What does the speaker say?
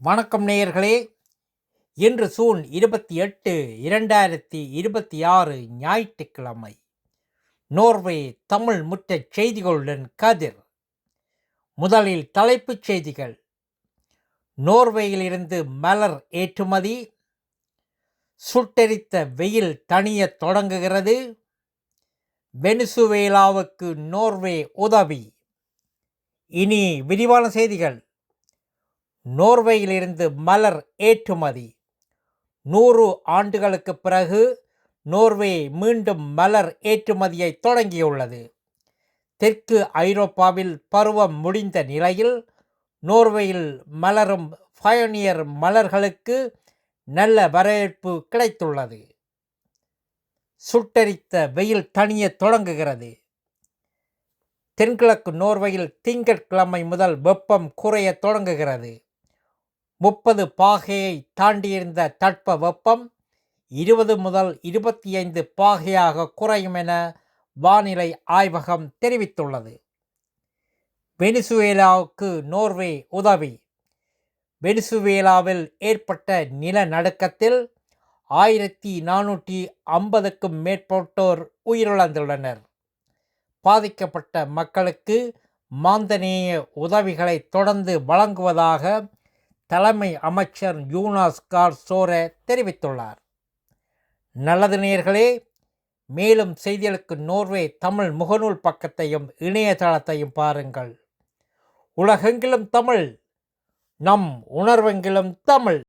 வணக்கம் நேயர்களே. இன்று ஜூன் 28, 2026 ஞாயிற்றுக்கிழமை. நோர்வே தமிழ் முற்றச் செய்திகளுடன் கதிர். முதலில் தலைப்புச் செய்திகள். நோர்வேயிலிருந்து மலர் ஏற்றுமதி. சுட்டெரித்த வெயில் தணியத் தொடங்குகிறது. வெனிசுவேலாவுக்கு நோர்வே உதவி. இனி விரிவான செய்திகள். நோர்வேயிலிருந்து மலர் ஏற்றுமதி. 100 ஆண்டுகளுக்கு பிறகு நோர்வே மீண்டும் மலர் ஏற்றுமதியை தொடங்கியுள்ளது. தெற்கு ஐரோப்பாவில் பருவம் முடிந்த நிலையில் நோர்வேயில் மலரும் பயோனியர் மலர்களுக்கு நல்ல வரவேற்பு கிடைத்துள்ளது. சுட்டெரித்த வெயில் தணிய தொடங்குகிறது. தென்கிழக்கு நோர்வேயில் திங்கட்கிழமை முதல் வெப்பம் குறைய தொடங்குகிறது. 30 பாகையை தாண்டியிருந்த தட்ப வெப்பம் 20 முதல் 25 பாகையாக குறையும் என வானிலை ஆய்வகம் தெரிவித்துள்ளது. வெனிசுவேலாவுக்கு நோர்வே உதவி. வெனிசுவேலாவில் ஏற்பட்ட நிலநடுக்கத்தில் 1450க்கும் மேற்பட்டோர் உயிரிழந்துள்ளனர். பாதிக்கப்பட்ட மக்களுக்கு மாந்தநேய உதவிகளை தொடர்ந்து வழங்குவதாக தலைமை அமைச்சர் யூனாஸ் கார் சோரே தெரிவித்துள்ளார். நல்லது நேயர்களே, மேலும் செய்திகளுக்கு நோர்வே தமிழ் முகநூல் பக்கத்தையும் இணையதளத்தையும் பாருங்கள். உலகெங்கிலும் தமிழ், நம் உணர்வெங்கிலும் தமிழ்.